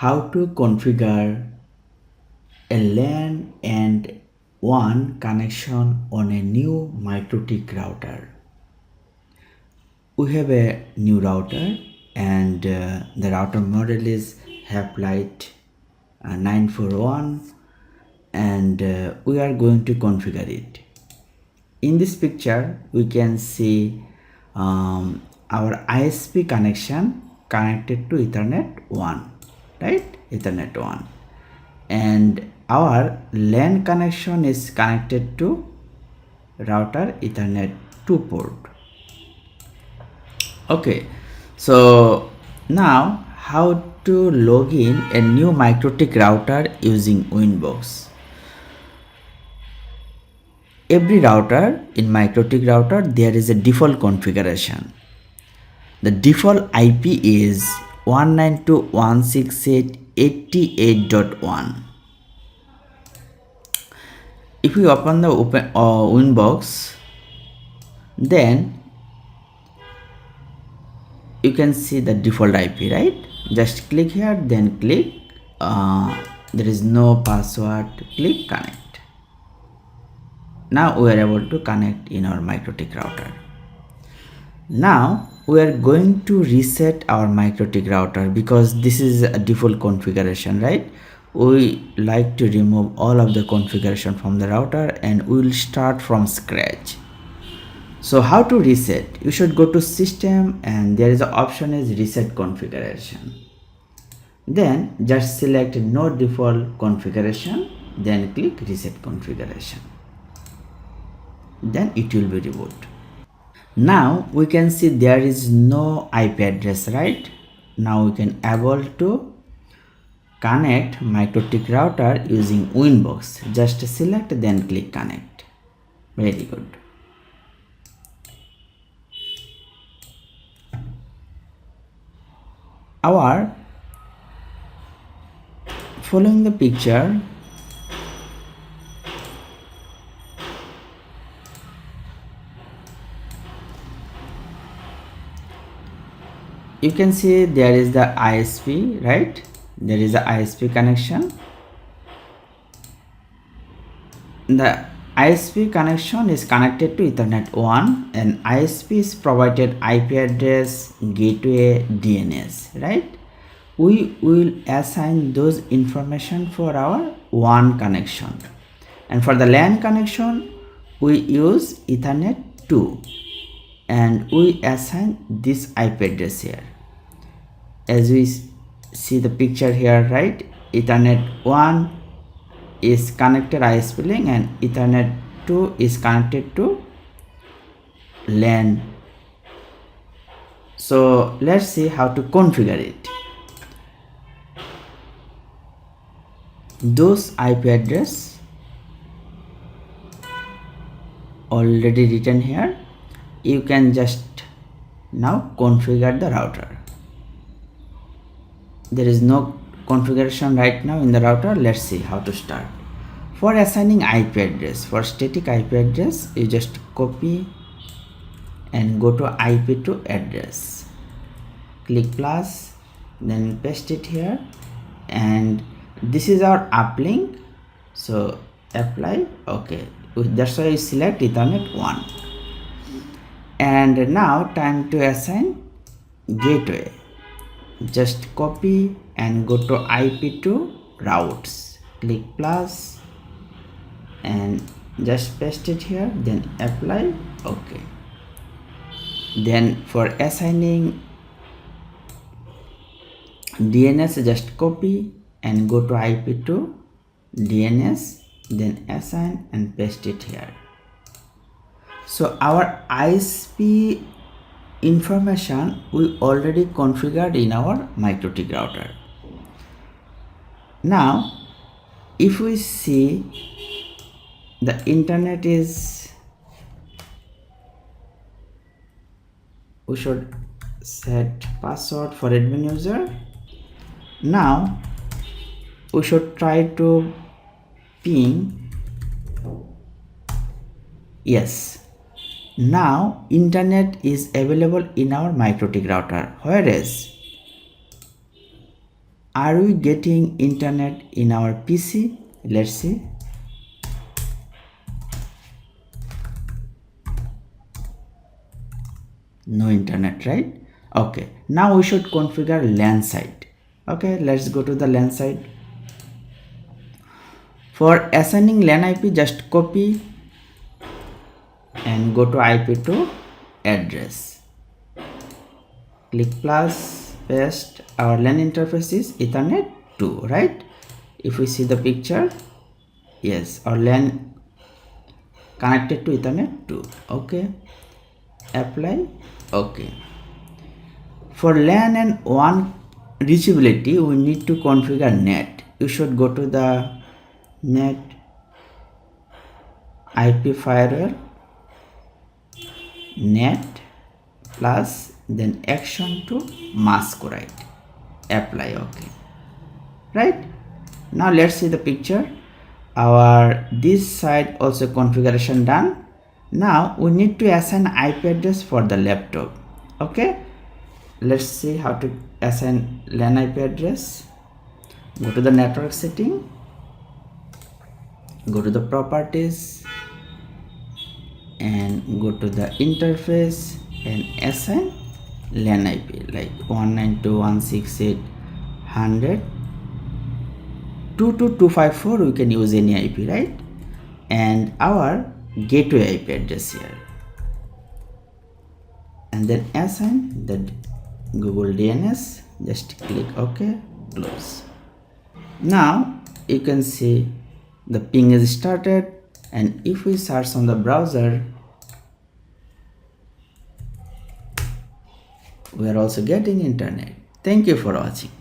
how to configure a LAN and WAN connection on a new MikroTik router. We have a new router and the router model is Haplite 941 and we are going to configure it. In this picture we can see our ISP connection connected to Ethernet 1, right? Ethernet 1, and our LAN connection is connected to router Ethernet 2 port. Okay, so now how to log in a new MikroTik router using Winbox. Every router in MikroTik router there is a default configuration. The default IP is 192.168.88.1. If we open the Winbox, then you can see the default IP, right? Just click here, then click there is no password, click connect. Now we are able to connect in our MikroTik router. Now we are going to reset our MikroTik router because this is a default configuration, right? We like to remove all of the configuration from the router and we will start from scratch. So how to reset? You should go to system and there is an option is reset configuration. Then just select no default configuration, then click reset configuration. Then it will be reboot. Now we can see there is no IP address, right? Now we can able to connect MikroTik router using Winbox. Just select, then click connect. Very good. Our following the picture, you can see there is the ISP, right? There is the ISP connection. The ISP connection is connected to Ethernet 1 and ISP is provided IP address, gateway, DNS, right? We will assign those information for our WAN connection, and for the LAN connection we use Ethernet 2 and we assign this IP address here. As we see the picture here, right? Ethernet 1 is connected ISP link and Ethernet 2 is connected to LAN. So let's see how to configure it. Those IP address already written here. You can just now configure the router. There is no configuration right now in the router. Let's see how to start. For assigning IP address, for static IP address, you just copy and go to IP2 address, click plus, then paste it here, and this is our uplink, so apply. Okay, that's why you select Ethernet 1. And now time to assign gateway. Just copy and go to IP2 routes, click plus and just paste it here, then apply. Okay, then for assigning DNS, just copy and go to IP2 DNS, then assign and paste it here. So our ISP information we already configured in our MikroTik router. Now if we see the internet is, we should set password for admin user. Now we should try to ping. Yes, now internet is available in our MikroTik router, whereas Are we getting internet in our PC? Let's see. No internet, right? Okay, now we should configure LAN site. Okay, let's go to the LAN site. For assigning LAN IP, just copy and go to IP2 address. Click plus, paste. Our LAN interface is Ethernet 2, right? If we see the picture, yes, our LAN connected to Ethernet 2. Okay, apply. Okay. For LAN and WAN reachability, we need to configure net. You should go to the net IP firewall, net plus then action to masquerade. Apply. Okay, right? Now let's see the picture. Our this side also configuration done. Now we need to assign IP address for the laptop. Okay, let's see how to assign LAN IP address. Go to the network setting, go to the properties and go to the interface and assign LAN IP like 192.168.100.22254. We can use any IP, right? And our gateway IP address here, and then assign the Google DNS. Just click OK, close. Now you can see the ping is started, and if we search on the browser, we are also getting internet. Thank you for watching.